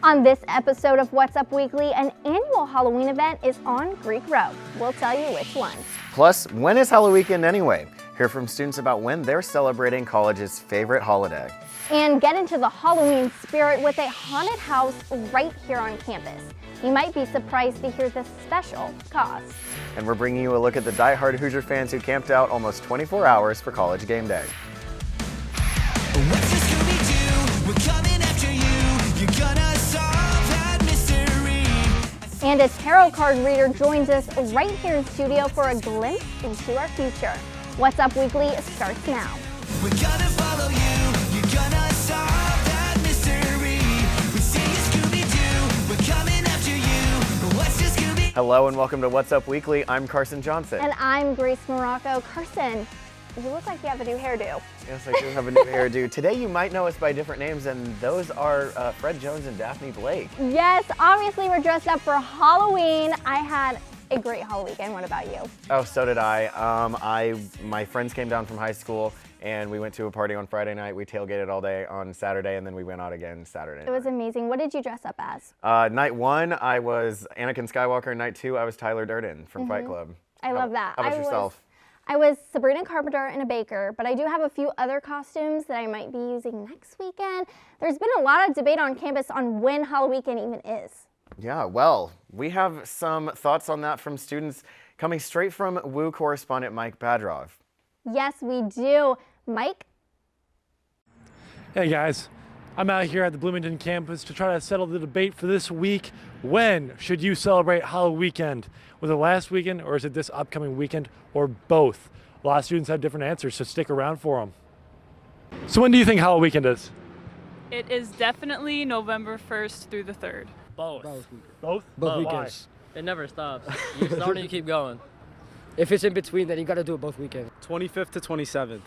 On this episode of What's Up Weekly, an annual Halloween event is on Greek Road. We'll tell you which one. Plus, when is Halloweekend anyway? Hear from students about when they're celebrating college's favorite holiday. And get into the Halloween spirit with a haunted house right here on campus. You might be surprised to hear the special cost. And we're bringing you a look at the die-hard Hoosier fans who camped out almost 24 hours for College GameDay. What's this gonna do? We're coming after you. You're gonna solve that mystery. And a tarot card reader joins us right here in studio for a glimpse into our future. What's Up Weekly starts now. We're gonna follow you. You're gonna solve that mystery. We see you, Scooby-Doo. We're coming after you. What's this gonna be? Hello and welcome to What's Up Weekly. I'm Carson Johnson. And I'm Grace Marocco. Carson, you look like you have a new hairdo. Yes, I do have a new hairdo. Today you might know us by different names, and those are Fred Jones and Daphne Blake. Yes, obviously we're dressed up for Halloween. I had a great Halloween. What about you? Oh, so did I. My friends came down from high school, and we went to a party on Friday night. We tailgated all day on Saturday, and then we went out again Saturday It was amazing. What did you dress up as? Night one, I was Anakin Skywalker. Night two, I was Tyler Durden from Fight Club. I love that. How about yourself? I was Sabrina Carpenter and a baker, but I do have a few other costumes that I might be using next weekend. There's been a lot of debate on campus on when Halloweekend even is. Yeah, well, we have some thoughts on that from students coming straight from WU correspondent Mike Badrov. Yes, we do. Mike? Hey guys, I'm out here at the Bloomington campus to try to settle the debate for this week. When should you celebrate Halloweekend? Was it last weekend, or is it this upcoming weekend, or both? A lot of students have different answers, so stick around for them. So when do you think Halloweekend is? It is definitely November 1st through the 3rd. Both. Both? Both Why? weekends. It never stops. You start and you keep going. If it's in between, then you gotta do it both weekends. 25th to 27th.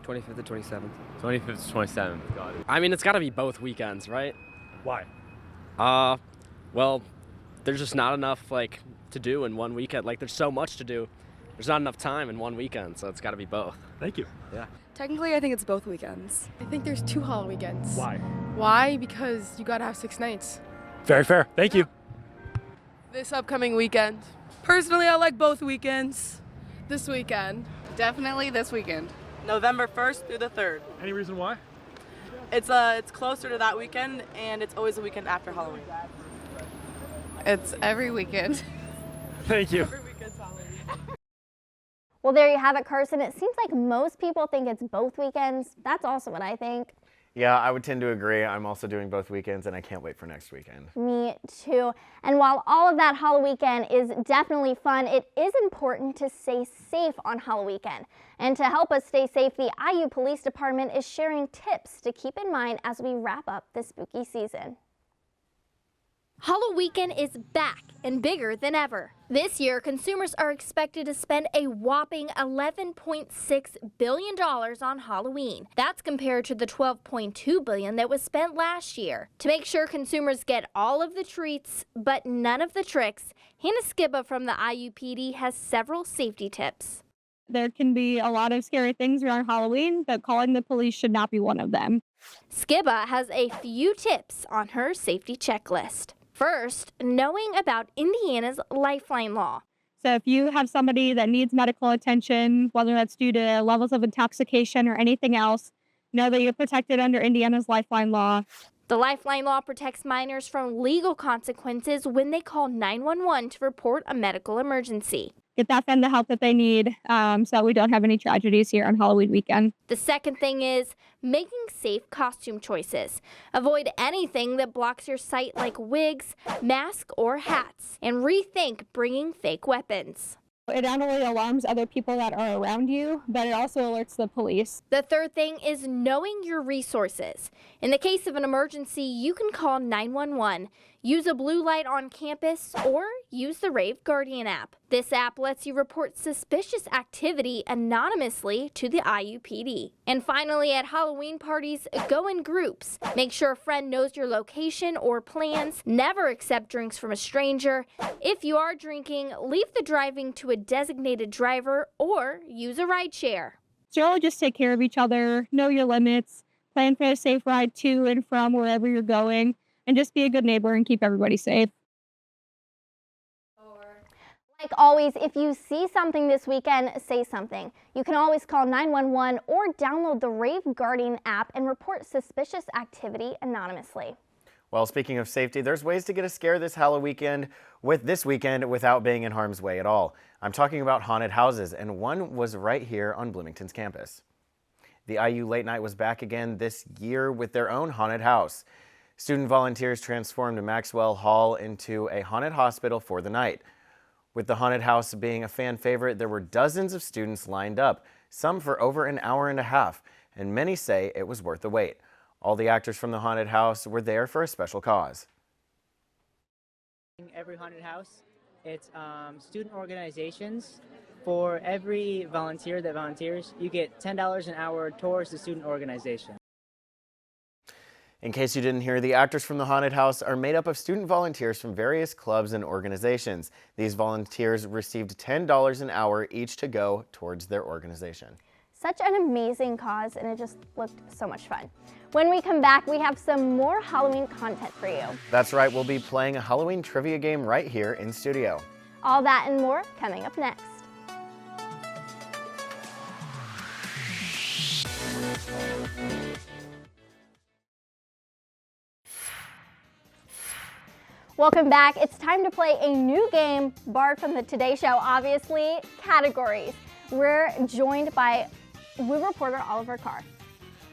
25th to 27th. 25th to 27th. Got it. I mean, it's got to be both weekends, right? Why? Well, there's just not enough to do in one weekend. There's so much to do. There's not enough time in one weekend, so it's got to be both. Thank you. Yeah. Technically, I think it's both weekends. I think there's 2 Halloweekends. Why? Why? Because you gotta have 6 nights. Very fair. Thank you. This upcoming weekend. Personally, I like both weekends. This weekend. Definitely this weekend. November 1st through the 3rd. Any reason why? It's closer to that weekend, and it's always the weekend after Halloween. It's every weekend. Thank you. Every weekend's Halloween. Well, there you have it, Carson. It seems like most people think it's both weekends. That's also what I think. Yeah, I would tend to agree. I'm also doing both weekends, and I can't wait for next weekend. Me too. And while all of that Halloweekend is definitely fun, it is important to stay safe on Halloweekend. And to help us stay safe, the IU Police Department is sharing tips to keep in mind as we wrap up the spooky season. Halloweekend is back and bigger than ever. This year, consumers are expected to spend a whopping $11.6 billion on Halloween. That's compared to the $12.2 billion that was spent last year. To make sure consumers get all of the treats, but none of the tricks, Hannah Skibba from the IUPD has several safety tips. There can be a lot of scary things around Halloween, but calling the police should not be one of them. Skibba has a few tips on her safety checklist. First, knowing about Indiana's Lifeline law. So if you have somebody that needs medical attention, whether that's due to levels of intoxication or anything else, know that you're protected under Indiana's Lifeline law. The Lifeline law protects minors from legal consequences when they call 911 to report a medical emergency. Get that friend the help that they need so that we don't have any tragedies here on Halloween weekend. The second thing is making safe costume choices. Avoid anything that blocks your sight like wigs, masks, or hats. And rethink bringing fake weapons. It not only alarms other people that are around you, but it also alerts the police. The third thing is knowing your resources. In the case of an emergency, you can call 911, use a blue light on campus, or use the Rave Guardian app. This app lets you report suspicious activity anonymously to the IUPD. And finally, at Halloween parties, go in groups. Make sure a friend knows your location or plans. Never accept drinks from a stranger. If you are drinking, leave the driving to a designated driver or use a rideshare. So just take care of each other, know your limits, plan for a safe ride to and from wherever you're going. and just be a good neighbor and keep everybody safe. Like always, if you see something this weekend, say something. You can always call 911 or download the Rave Guardian app and report suspicious activity anonymously. Well, speaking of safety, there's ways to get a scare this Halloweekend without being in harm's way at all. I'm talking about haunted houses, and one was right here on Bloomington's campus. The IU Late Night was back again this year with their own haunted house. Student volunteers transformed Maxwell Hall into a haunted hospital for the night. With the haunted house being a fan favorite, there were dozens of students lined up, some for over an hour and a half, and many say it was worth the wait. All the actors from the haunted house were there for a special cause. Every haunted house, it's student organizations. For every volunteer that volunteers, you get $10 an hour towards the student organization. In case you didn't hear, the actors from the haunted house are made up of student volunteers from various clubs and organizations. These volunteers received $10 an hour each to go towards their organization. Such an amazing cause, and it just looked so much fun. When we come back, we have some more Halloween content for you. That's right, we'll be playing a Halloween trivia game right here in studio. All that and more coming up next. Welcome back. It's time to play a new game borrowed from the Today Show, obviously, categories. We're joined by Woo reporter Oliver Carr.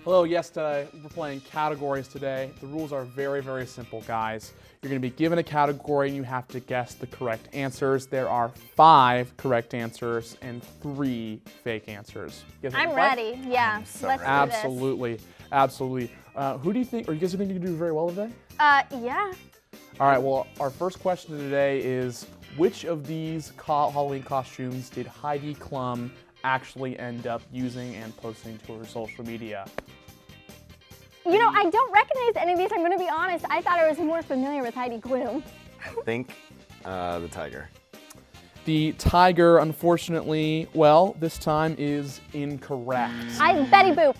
Hello, yes, we're playing categories today. The rules are very, very simple, guys. You're going to be given a category and you have to guess the correct answers. There are 5 correct answers and 3 fake answers. I'm ready. Yeah, let's do this. Absolutely, absolutely. Who do you think, or you guys think you can do very well today? Yeah. All right, well, our first question today is, which of these Halloween costumes did Heidi Klum actually end up using and posting to her social media? You know, I don't recognize any of these, I'm going to be honest. I thought I was more familiar with Heidi Klum. I think the tiger. The tiger, unfortunately, well, this time is incorrect. Betty Boop.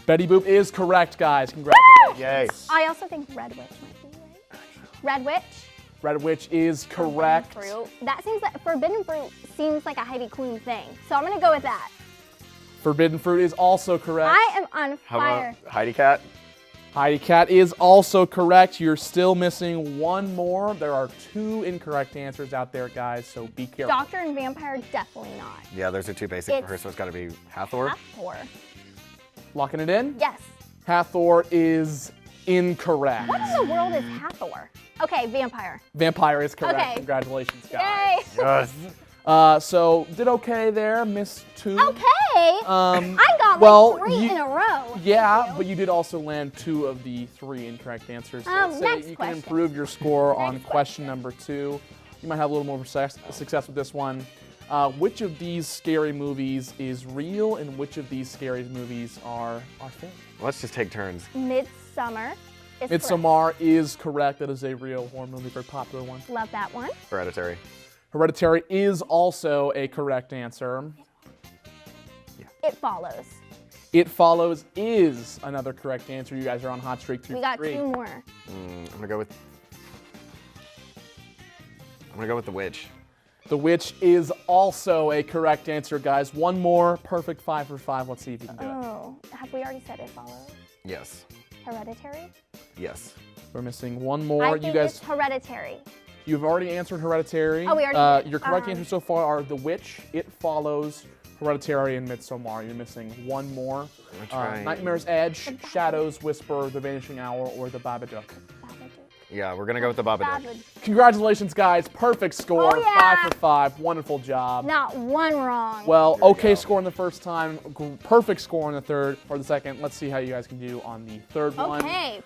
Betty Boop is correct, guys. Congratulations. Yay. I also think Red Witch might be right. Red Witch? Red Witch is correct. Forbidden Fruit. That seems like, Forbidden Fruit seems like a Heidi Klum thing. So I'm going to go with that. Forbidden Fruit is also correct. I am on How fire. about Heidi Cat? Heidi Cat is also correct. You're still missing one more. There are 2 incorrect answers out there, guys, so be careful. Doctor and Vampire, definitely not. Yeah, those are too basic for her, so it's got to be Hathor. Hathor. Locking it in? Yes. Hathor is incorrect. What in the world is Hathor? Okay, Vampire. Vampire is correct. Okay. Congratulations, guys. Yay. Yes. So did okay there, missed 2. Okay. I got like 3 in a row. Yeah, but you did also land 2 of the 3 incorrect answers. So let's say next you question. can improve your score on question number 2. You might have a little more success with this one. Which of these scary movies is real and which of these scary movies are fake? Let's just take turns. Midsommar is Midsommar is correct. That is a real horror movie, very popular one. correct. Love that one. Hereditary. Hereditary is also a correct answer. It Follows. It Follows is another correct answer. You guys are on hot streak 2 We got 3. 2 more. I'm gonna go with The Witch. The Witch is also a correct answer, guys. One more, perfect 5 for 5. Let's see if you can do it. Oh, have we already said It Follows? Yes. Hereditary? Yes. We're missing one more. I think it's Hereditary. You've already answered Hereditary. Oh, we already did. Your correct answers so far are The Witch, It Follows, Hereditary, and Midsommar. You're missing one more. Nightmare's Edge, Shadows, Whisper, The Vanishing Hour, or The Babadook. Yeah, we're gonna go with The Babadook. Congratulations, guys. Perfect score. Oh, yeah. 5 for 5. Wonderful job. Not one wrong. Well, okay score in the first time. Perfect score in the third or the second. Let's see how you guys can do on the third one. Okay.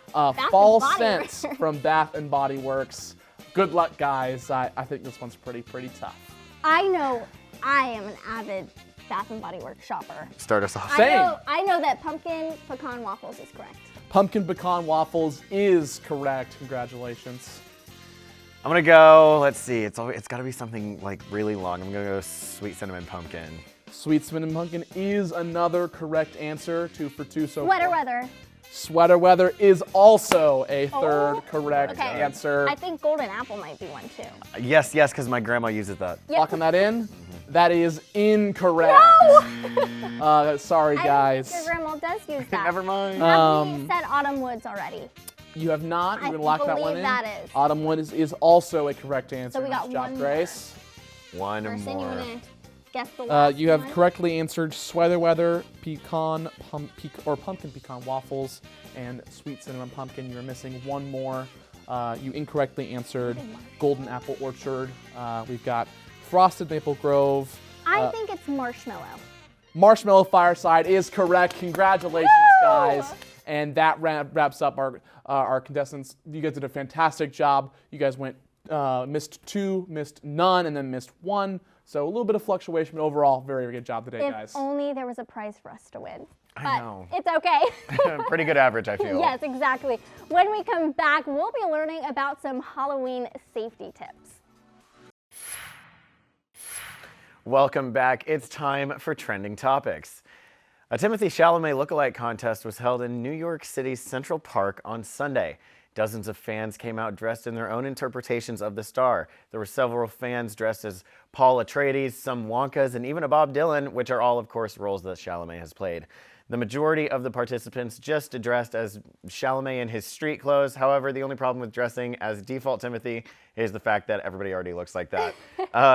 Fall Scents from Bath and Body Works. Good luck, guys. I think this one's pretty tough. I know I am an avid Bath and Body Works shopper. Start us off. I know that pumpkin pecan waffles is correct. Pumpkin pecan waffles is correct. Congratulations. I'm gonna go, let's see, it's gotta be something like really long. I'm gonna go Sweet Cinnamon Pumpkin. Sweet Cinnamon Pumpkin is another correct answer. 2 for 2 so Sweater far. weather. Sweater weather is also a third correct Okay. answer. I think golden apple might be one too. Yes, because my grandma uses that. Yep. Locking that in? That is incorrect. Sorry, guys. Your grandma does use that. Never mind. We said autumn woods already. You have not. We're I going to lock that one believe in. that is. Autumn wood is also a correct answer. So we got Nice job, one Grace. One Person, you more. want to guess the last You have one? correctly answered sweater weather, pumpkin pecan waffles, and sweet cinnamon pumpkin. You were missing one more. You incorrectly answered golden apple orchard. We've got frosted maple grove. I think it's marshmallow. Marshmallow fireside is correct. Congratulations, guys. And that wraps up our contestants. You guys did a fantastic job. You guys went missed 2, missed none, and then missed 1. So a little bit of fluctuation, but overall, very, very good job today, guys. If only there was a prize for us to win. I know. It's okay. Pretty good average, I feel. Yes, exactly. When we come back, we'll be learning about some Halloween safety tips. Welcome back. It's time for Trending Topics. A Timothée Chalamet lookalike contest was held in New York City's Central Park on Sunday. Dozens of fans came out dressed in their own interpretations of the star. There were several fans dressed as Paul Atreides, some Wonkas, and even a Bob Dylan, which are all, of course, roles that Chalamet has played. The majority of the participants just dressed as Chalamet in his street clothes. However, the only problem with dressing as default Timothy is the fact that everybody already looks like that.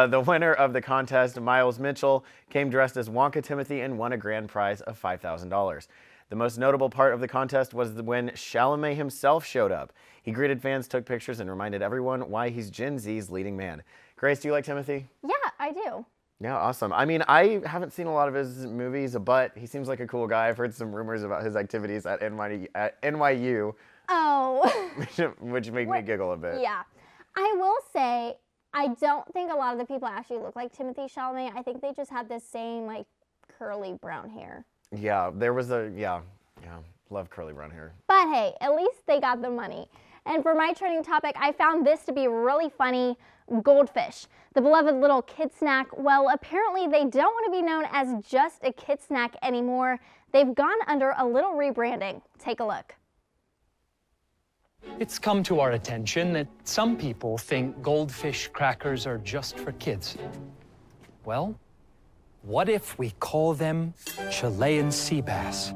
The winner of the contest, Miles Mitchell, came dressed as Wonka Timothy and won a grand prize of $5,000. The most notable part of the contest was when Chalamet himself showed up. He greeted fans, took pictures, and reminded everyone why he's Gen Z's leading man. Grace, do you like Timothy? Yeah, I do. Yeah, awesome. I mean, I haven't seen a lot of his movies, but he seems like a cool guy. I've heard some rumors about his activities at NYU, Oh. which made me giggle a bit. Yeah. I will say, I don't think a lot of the people actually look like Timothée Chalamet. I think they just had this same, like, curly brown hair. Yeah, there was love curly brown hair. But hey, at least they got the money. And for my trending topic, I found this to be really funny. Goldfish, the beloved little kid snack. Well, apparently they don't want to be known as just a kid snack anymore. They've gone under a little rebranding. Take a look. It's come to our attention that some people think goldfish crackers are just for kids. Well, what if we call them Chilean sea bass?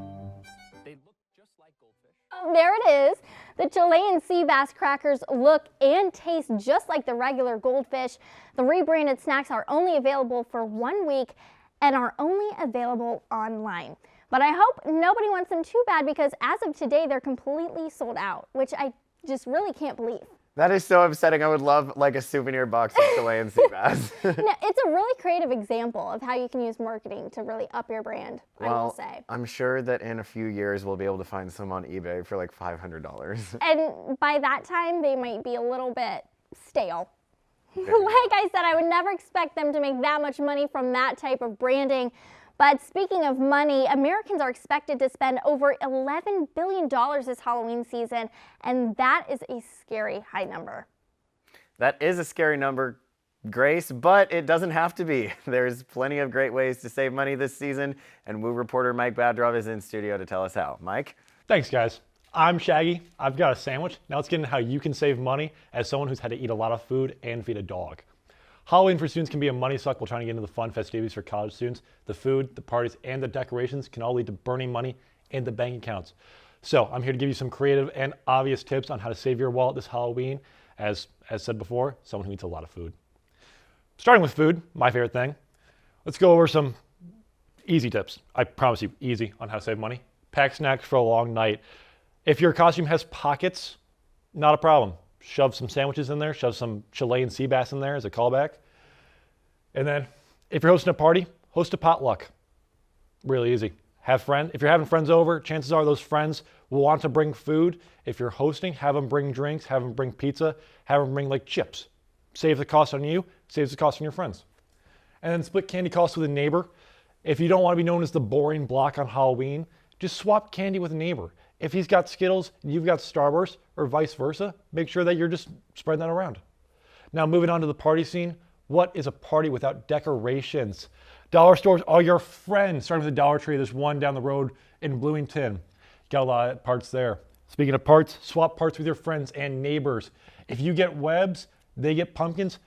There it is. The Chilean sea bass crackers look and taste just like the regular goldfish. The rebranded snacks are only available for 1 week and are only available online. But I hope nobody wants them too bad because as of today, they're completely sold out, which I just really can't believe. That is so upsetting. I would love like a souvenir box of Chilean sea bass. No, it's a really creative example of how you can use marketing to really up your brand, I will say. I'm sure that in a few years we'll be able to find some on eBay for like $500. And by that time, they might be a little bit stale. Like I said, I would never expect them to make that much money from that type of branding. But speaking of money, Americans are expected to spend over $11 billion this Halloween season, and that is a scary high number. That is a scary number, Grace, but it doesn't have to be. There's plenty of great ways to save money this season, and Woo reporter Mike Badrov is in studio to tell us how. Mike? Thanks, guys. I'm Shaggy. I've got a sandwich. Now let's get into how you can save money as someone who's had to eat a lot of food and feed a dog. Halloween for students can be a money suck while trying to get into the fun festivities for college students. The food, the parties, and the decorations can all lead to burning money in the bank accounts. So I'm here to give you some creative and obvious tips on how to save your wallet this Halloween. As said before, someone who eats a lot of food. Starting with food, my favorite thing. Let's go over some easy tips. I promise you, easy on how to save money. Pack snacks for a long night. If your costume has pockets, not a problem. Shove some sandwiches in there, shove some Chilean sea bass in there as a callback. And then if you're hosting a party, host a potluck. Really easy. If you're having friends over, chances are those friends will want to bring food. If you're hosting, have them bring drinks, have them bring pizza, have them bring like chips. Save the cost on you, saves the cost on your friends. And then split candy costs with a neighbor. If you don't want to be known as the boring block on Halloween, just swap candy with a neighbor. If he's got Skittles and you've got Starburst or vice versa, make sure that you're just spreading that around. Now moving on to the party scene, what is a party without decorations? Dollar stores are your friends, starting with the Dollar Tree. There's one down the road in Bloomington. Got a lot of parts there. Speaking of parts, swap parts with your friends and neighbors. If you get webs, they get pumpkins,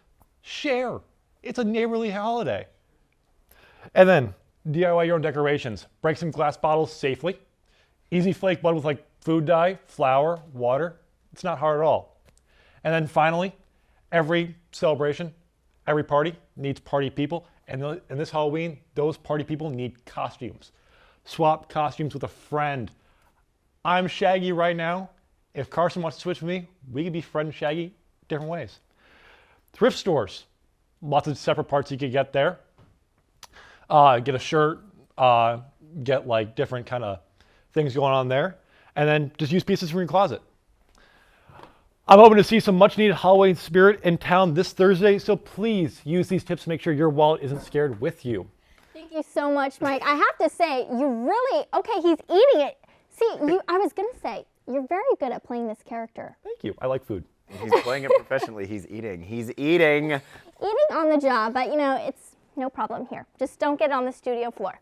share. It's a neighborly holiday. And then DIY your own decorations. Break some glass bottles safely. Easy flake bud with like food dye, flour, water. It's not hard at all. And then finally, every celebration, every party needs party people. And this Halloween, those party people need costumes. Swap costumes with a friend. I'm Shaggy right now. If Carson wants to switch with me, we could be friend Shaggy different ways. Thrift stores. Lots of separate parts you could get there. Get a shirt, get like different kind of things going on there. And then just use pieces from your closet. I'm hoping to see some much needed Halloween spirit in town this Thursday, so please use these tips to make sure your wallet isn't scared with you. Thank you so much, Mike. I have to say, you really, okay, he's eating it. See, I was going to say, you're very good at playing this character. Thank you. I like food. He's playing it professionally. He's eating. He's eating. Eating on the job, but you know, it's no problem here. Just don't get it on the studio floor.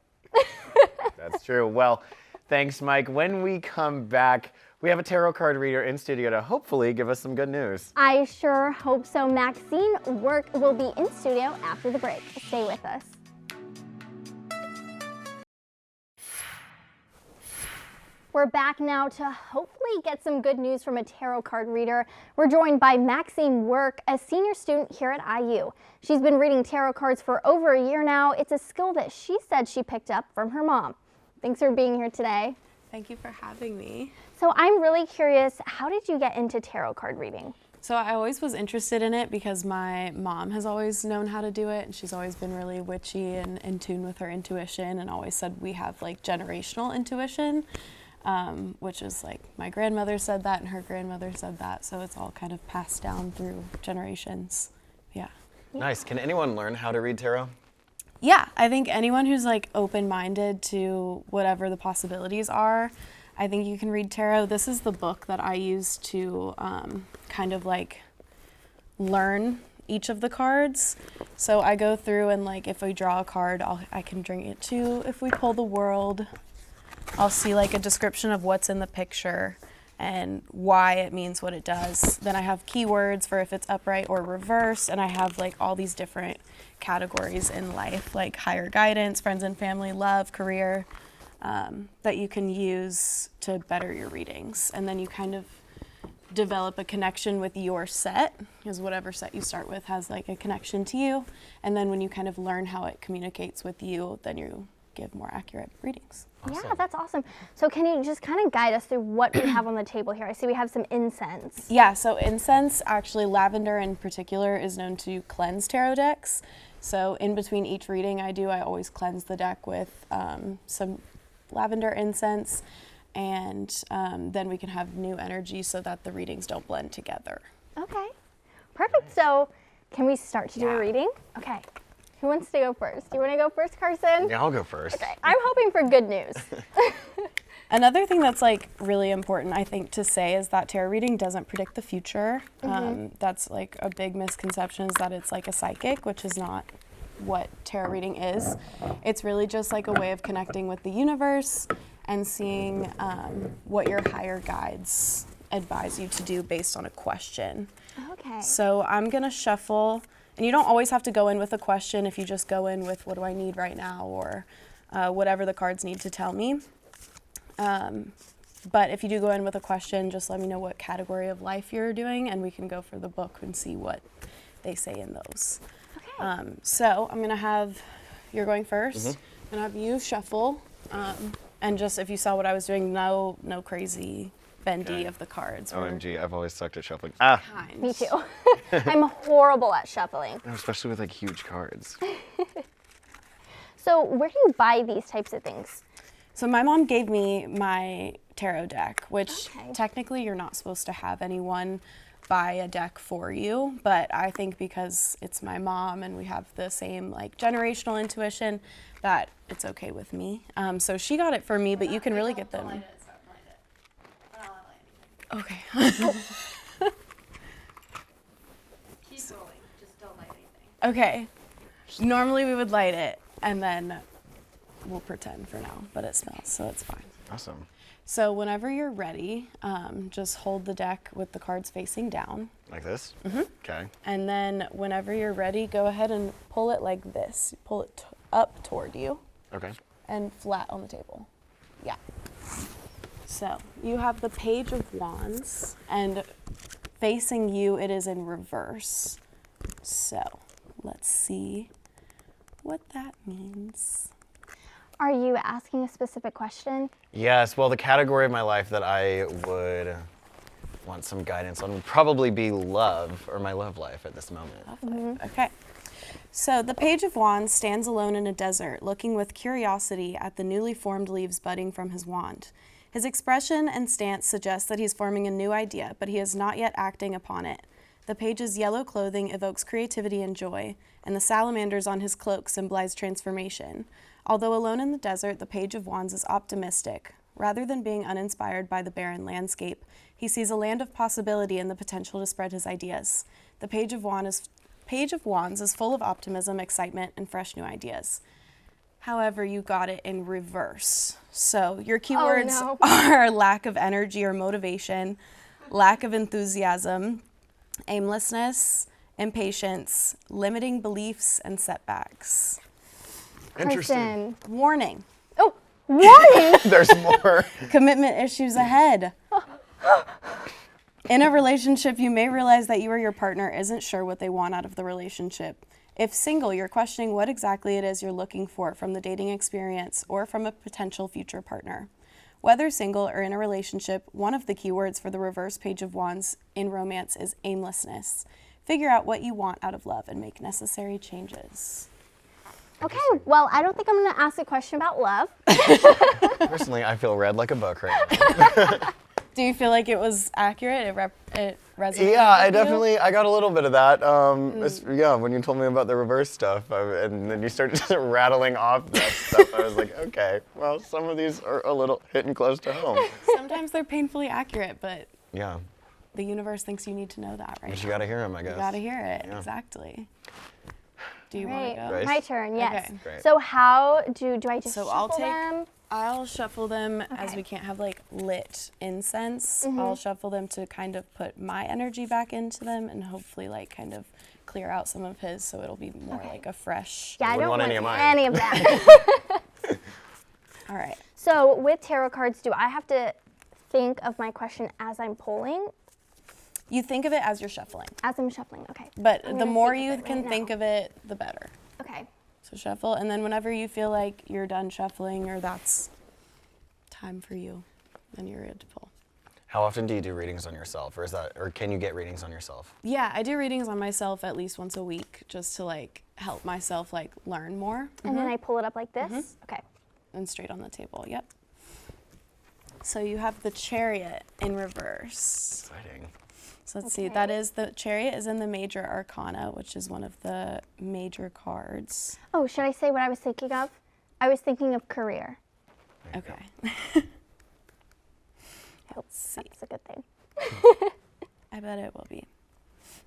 That's true. Well, thanks, Mike. When we come back, we have a tarot card reader in studio to hopefully give us some good news. I sure hope so. Maxine Work will be in studio after the break. Stay with us. We're back now to hopefully get some good news from a tarot card reader. We're joined by Maxine Work, a senior student here at IU. She's been reading tarot cards for over a year now. It's a skill that she said she picked up from her mom. Thanks for being here today. Thank you for having me. So I'm really curious, how did you get into tarot card reading? So I always was interested in it because my mom has always known how to do it, and she's always been really witchy and in tune with her intuition, and always said we have like generational intuition, which is like my grandmother said that and her grandmother said that, so it's all kind of passed down through generations. Yeah. Nice. Can anyone learn how to read tarot? Yeah, I think anyone who's like open-minded to whatever the possibilities are, I think you can read tarot. This is the book that I use to kind of like learn each of the cards. So I go through and like if we draw a card, I can bring it to, if we pull the world, I'll see like a description of what's in the picture and why it means what it does. Then I have keywords for if it's upright or reverse, and I have like all these different categories in life, like higher guidance, friends and family, love, career, that you can use to better your readings. And then you kind of develop a connection with your set, because whatever set you start with has like a connection to you. And then when you kind of learn how it communicates with you, then you give more accurate readings. Awesome. Yeah, that's awesome. So can you just kind of guide us through what we have on the table here? I see we have some incense. Yeah, so incense, actually lavender in particular, is known to cleanse tarot decks. So in between each reading I always cleanse the deck with some lavender incense, and then we can have new energy so that the readings don't blend together. Okay, perfect. So can we start to do a reading? Okay. Who wants to go first? Do you want to go first, Carson? Yeah, I'll go first. Okay, I'm hoping for good news. Another thing that's like really important, I think, to say is that tarot reading doesn't predict the future. That's like a big misconception, is that it's like a psychic, which is not what tarot reading is. It's really just like a way of connecting with the universe and seeing what your higher guides advise you to do based on a question. Okay. So I'm gonna shuffle. And you don't always have to go in with a question. If you just go in with what do I need right now, or whatever the cards need to tell me. But if you do go in with a question, just let me know what category of life you're doing, and we can go for the book and see what they say in those. Okay. So I'm gonna have, you're going first. I'm gonna have you shuffle, and just if you saw what I was doing, no crazy bendy of the cards. OMG, I've always sucked at shuffling. Me too. I'm horrible at shuffling. Especially with like huge cards. So where do you buy these types of things? So my mom gave me my tarot deck, which technically you're not supposed to have anyone buy a deck for you, but I think because it's my mom and we have the same like generational intuition, that it's okay with me. So she got it for me, but you can really get them. Okay. Keep rolling, just don't light anything. Okay. Normally we would light it and then we'll pretend for now, but it smells, so it's fine. Awesome. So whenever you're ready, just hold the deck with the cards facing down. Like this? Mm-hmm. Okay. And then whenever you're ready, go ahead and pull it like this. Pull it up toward you. Okay. And flat on the table. Yeah. So you have the Page of Wands, and facing you, it is in reverse. So let's see what that means. Are you asking a specific question? Yes, well, the category of my life that I would want some guidance on would probably be love, or my love life at this moment. Okay. So the Page of Wands stands alone in a desert, looking with curiosity at the newly formed leaves budding from his wand. His expression and stance suggest that he's forming a new idea, but he is not yet acting upon it. The page's yellow clothing evokes creativity and joy, and the salamanders on his cloak symbolize transformation. Although alone in the desert, the Page of Wands is optimistic. Rather than being uninspired by the barren landscape, he sees a land of possibility and the potential to spread his ideas. The Page of Wands is full of optimism, excitement, and fresh new ideas. However, you got it in reverse. So your keywords are lack of energy or motivation, lack of enthusiasm, aimlessness, impatience, limiting beliefs, and setbacks. Interesting. Carson. Warning. Oh, warning! There's more. Commitment issues ahead. In a relationship, you may realize that you or your partner isn't sure what they want out of the relationship. If single, you're questioning what exactly it is you're looking for from the dating experience or from a potential future partner. Whether single or in a relationship, one of the keywords for the reverse Page of Wands in romance is aimlessness. Figure out what you want out of love and make necessary changes. Okay, well, I don't think I'm going to ask a question about love. Personally, I feel read like a book right now. Do you feel like it was accurate? It resonated? Yeah, I with you? definitely, I got a little bit of that. Yeah, when you told me about the reverse stuff, and then you started just rattling off that stuff, I was like, okay, well, some of these are a little hitting close to home. Sometimes they're painfully accurate, but Yeah, the universe thinks you need to know that, right? but you gotta hear them, I guess. You gotta hear it, Yeah. exactly. Do you Right, want to go? my turn, yes. Okay. Great. So how do I just So shuffle them? I'll shuffle them as Okay. we can't have like lit incense. Mhm. I'll shuffle them to kind of put my energy back into them and hopefully like kind of clear out some of his so it'll be more like a fresh. Yeah, I don't want any of mine. any of that. All right. So with tarot cards, do I have to think of my question as I'm pulling? You think of it as you're shuffling. As I'm shuffling, okay. But I'm the gonna more think you of it can right think now. of it, the better. Okay. So shuffle, and then whenever you feel like you're done shuffling or that's time for you, then you're ready to pull. How often do you do readings on yourself, or can you get readings on yourself? Yeah, I do readings on myself at least once a week just to like help myself like learn more. And then I pull it up like this? Okay. And straight on the table, yep. So you have the Chariot in reverse. Exciting. So let's see, that is the Chariot is in the Major Arcana, which is one of the major cards. Oh, should I say what I was thinking of? I was thinking of career. Okay. I hope that's a good thing. I bet it will be.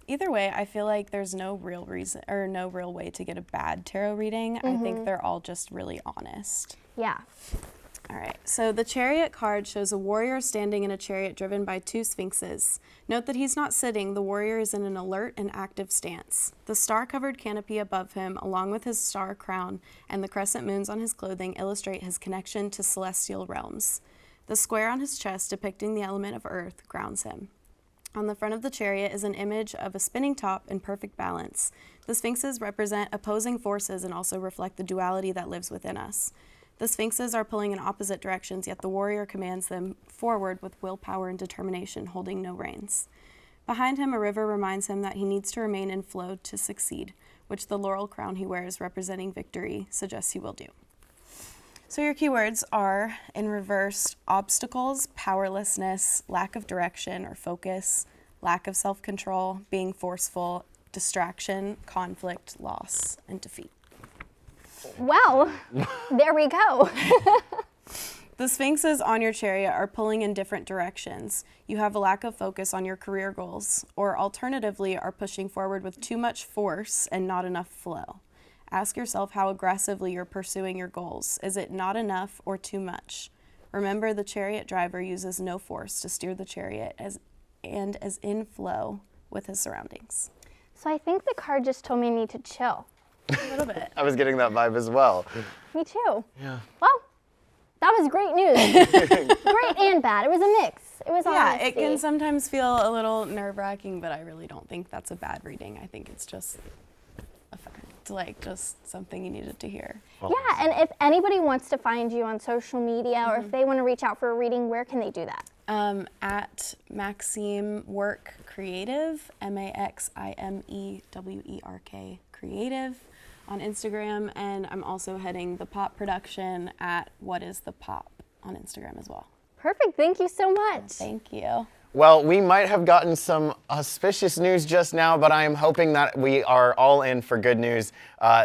Either way, I feel like there's no real reason or no real way to get a bad tarot reading. I think they're all just really honest. Yeah. All right, so the Chariot card shows a warrior standing in a chariot driven by two sphinxes. Note that he's not sitting, the warrior is in an alert and active stance. The star-covered canopy above him, along with his star crown and the crescent moons on his clothing, illustrate his connection to celestial realms. The square on his chest, depicting the element of earth, grounds him. On the front of the chariot is an image of a spinning top in perfect balance. The sphinxes represent opposing forces and also reflect the duality that lives within us. The sphinxes are pulling in opposite directions, yet the warrior commands them forward with willpower and determination, holding no reins. Behind him, a river reminds him that he needs to remain in flow to succeed, which the laurel crown he wears representing victory suggests he will do. So your keywords are, in reverse, obstacles, powerlessness, lack of direction or focus, lack of self-control, being forceful, distraction, conflict, loss, and defeat. Well, there we go. The sphinxes on your chariot are pulling in different directions. You have a lack of focus on your career goals, or alternatively are pushing forward with too much force and not enough flow. Ask yourself how aggressively you're pursuing your goals. Is it not enough or too much? Remember, the chariot driver uses no force to steer the chariot and is in flow with his surroundings. So I think the card just told me I need to chill. A little bit. I was getting that vibe as well. Me too. Yeah. Well, that was great news. Great and bad. It was a mix. It was Yeah, honesty. it can sometimes feel a little nerve-wracking, but I really don't think that's a bad reading. I think it's just a fact, like just something you needed to hear. Yeah, and if anybody wants to find you on social media or if they want to reach out for a reading, where can they do that? At Maxime Work Creative, MaximeWerk Creative on Instagram, and I'm also heading the pop production at What Is the Pop on Instagram as well. Perfect. Thank you so much. Thank you. Well, we might have gotten some auspicious news just now, but I am hoping that we are all in for good news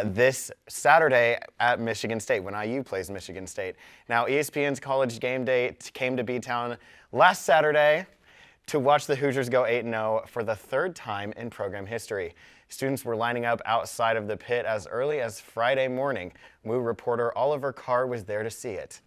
this Saturday at Michigan State when IU plays Michigan State. Now, ESPN's College GameDay came to B-Town last Saturday to watch the Hoosiers go 8-0 for the third time in program history. Students were lining up outside of the pit as early as Friday morning. WU reporter Oliver Carr was there to see it.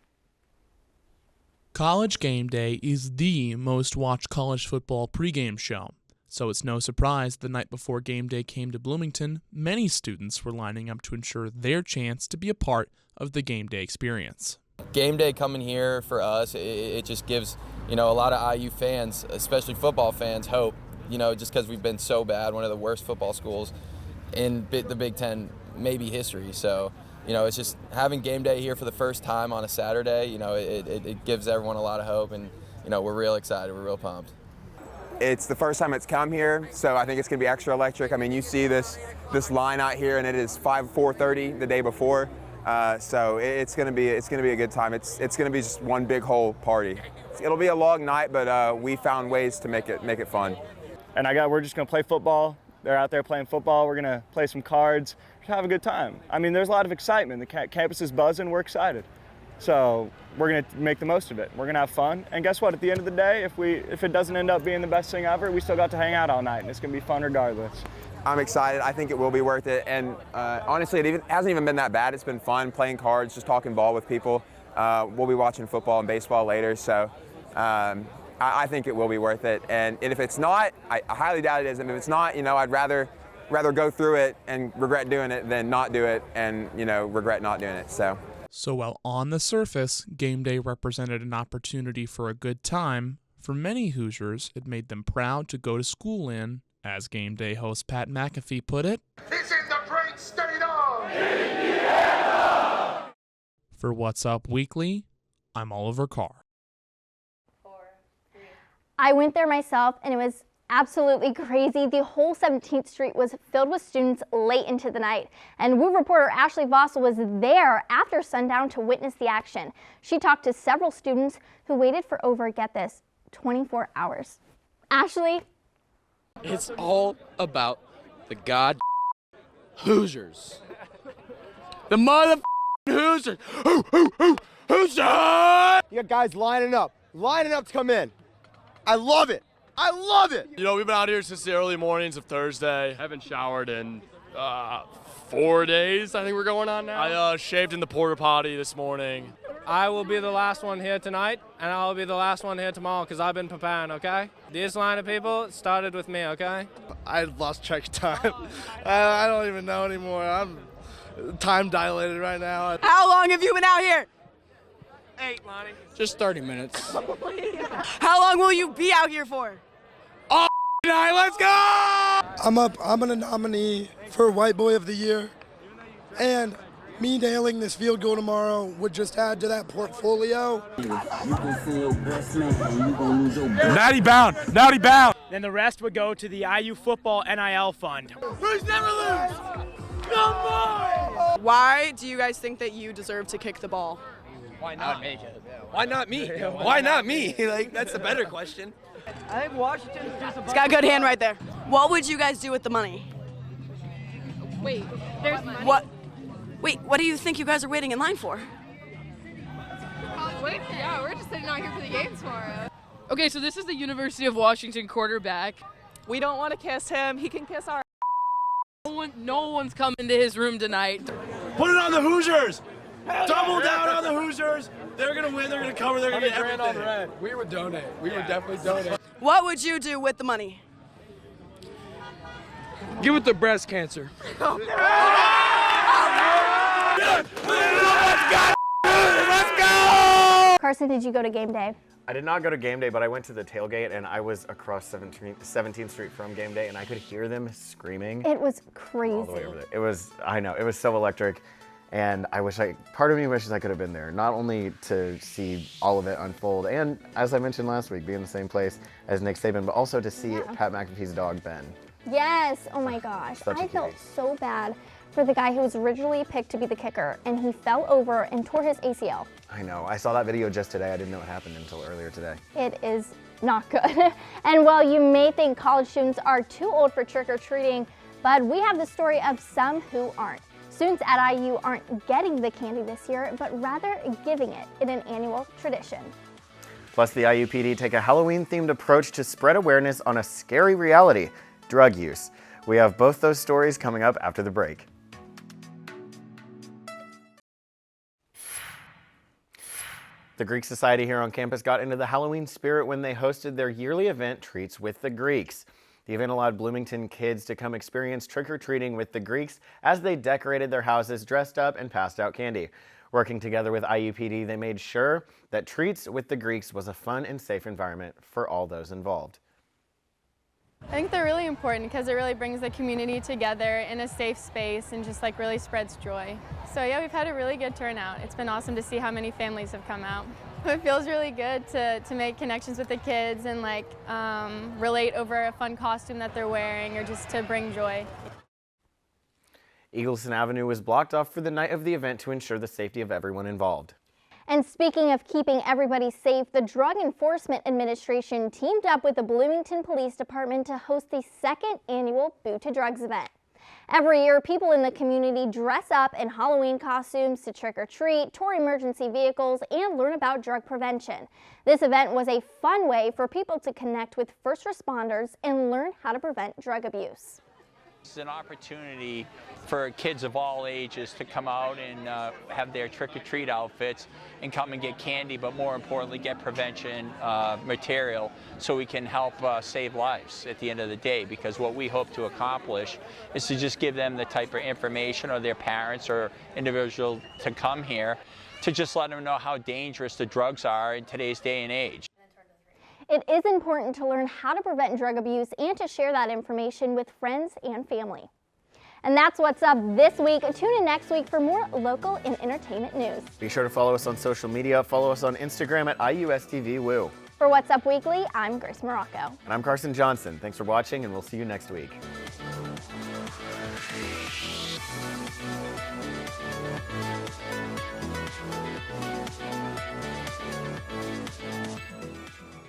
College GameDay is the most watched college football pregame show, so it's no surprise the night before GameDay came to Bloomington, many students were lining up to ensure their chance to be a part of the GameDay experience. GameDay coming here for us, it just gives, a lot of IU fans, especially football fans, hope, just because we've been so bad, one of the worst football schools in the Big Ten, maybe history. So, it's just having GameDay here for the first time on a Saturday, it gives everyone a lot of hope, and, we're real excited, we're real pumped. It's the first time it's come here, so I think it's going to be extra electric. I mean, you see this line out here, and it is 4:30 the day before. So it's going to be a good time. It's going to be just one big whole party. It'll be a long night, but we found ways to make it fun. And we're just going to play football. They're out there playing football. We're going to play some cards, just have a good time. I mean, there's a lot of excitement. The campus is buzzing. We're excited. So we're going to make the most of it. We're going to have fun. And guess what? At the end of the day, if it doesn't end up being the best thing ever, we still got to hang out all night, and it's going to be fun regardless. I'm excited. I think it will be worth it. And honestly, it hasn't even been that bad. It's been fun playing cards, just talking ball with people. We'll be watching football and baseball later. So I think it will be worth it. And if it's not, I highly doubt it is. And if it's not, I'd rather go through it and regret doing it than not do it and, regret not doing it. So while on the surface, GameDay represented an opportunity for a good time, for many Hoosiers, it made them proud to go to school in, as GameDay host Pat McAfee put it, This is the great state of Indiana! For What's Up Weekly, I'm Oliver Carr. I went there myself, and it was absolutely crazy. The whole 17th Street was filled with students late into the night. And WU reporter Ashley Vossel was there after sundown to witness the action. She talked to several students who waited for over, get this, 24 hours. Ashley? It's all about the Hoosiers. The Hoosiers! Hoosier! You got guys lining up to come in. I love it. I love it. We've been out here since the early mornings of Thursday. Haven't showered in 4 days, I think we're going on now. I shaved in the porta potty this morning. I will be the last one here tonight, and I'll be the last one here tomorrow because I've been preparing, okay? This line of people started with me, okay? I lost track of time. I don't even know anymore. I'm time dilated right now. How long have you been out here? 8, Lonnie. Just 30 minutes. How long will you be out here for? All night, let's go! I'm a nominee for White Boy of the Year, and me nailing this field goal tomorrow would just add to that portfolio. Natty bound! Then the rest would go to the IU Football NIL Fund. Bruce never lose! Come on! Why do you guys think that you deserve to kick the ball? Why not me? Why not me? Why not me? That's a better question. I think Washington It's got a good hand right there. What would you guys do with the money? Wait, there's money? What do you think you guys are waiting in line for? Wait, yeah, we're just sitting out here for the game tomorrow. Okay, so this is the University of Washington quarterback. We don't want to kiss him. He can kiss our No one's coming to his room tonight. Put it on the Hoosiers! Double down on the Hoosiers! They're gonna win. They're gonna cover. They're gonna get everything. On red. We would donate. We would definitely donate. What would you do with the money? Give it to breast cancer. Carson, did you go to game day? I did not go to game day, but I went to the tailgate, and I was across 17th Street from game day, and I could hear them screaming. It was crazy. All the way over there. It was, I know, it was so electric, and part of me wishes I could have been there, not only to see all of it unfold, and as I mentioned last week, be in the same place as Nick Saban, but also to see Pat McAfee's dog, Ben. Yes, oh my gosh. I felt so bad for the guy who was originally picked to be the kicker, and he fell over and tore his ACL. I know, I saw that video just today. I didn't know it happened until earlier today. It is not good. And while you may think college students are too old for trick-or-treating, but we have the story of some who aren't. Students at IU aren't getting the candy this year, but rather giving it in an annual tradition. Plus, the IUPD take a Halloween-themed approach to spread awareness on a scary reality, drug use. We have both those stories coming up after the break. The Greek Society here on campus got into the Halloween spirit when they hosted their yearly event, Treats with the Greeks. The event allowed Bloomington kids to come experience trick-or-treating with the Greeks as they decorated their houses, dressed up, and passed out candy. Working together with IUPD, they made sure that Treats with the Greeks was a fun and safe environment for all those involved. I think they're really important because it really brings the community together in a safe space and just like really spreads joy. So yeah, we've had a really good turnout. It's been awesome to see how many families have come out. It feels really good to make connections with the kids and like relate over a fun costume that they're wearing or just to bring joy. Eagleson Avenue was blocked off for the night of the event to ensure the safety of everyone involved. And speaking of keeping everybody safe, the Drug Enforcement Administration teamed up with the Bloomington Police Department to host the second annual Boo to Drugs event. Every year, people in the community dress up in Halloween costumes to trick-or-treat, tour emergency vehicles, and learn about drug prevention. This event was a fun way for people to connect with first responders and learn how to prevent drug abuse. It's an opportunity for kids of all ages to come out and have their trick-or-treat outfits and come and get candy, but more importantly get prevention material so we can help save lives at the end of the day, because what we hope to accomplish is to just give them the type of information, or their parents or individual to come here to just let them know how dangerous the drugs are in today's day and age. It is important to learn how to prevent drug abuse and to share that information with friends and family. And that's what's up this week. Tune in next week for more local and entertainment news. Be sure to follow us on social media. Follow us on Instagram at IUSTV Woo. For What's Up Weekly, I'm Grace Marocco. And I'm Carson Johnson. Thanks for watching, and we'll see you next week.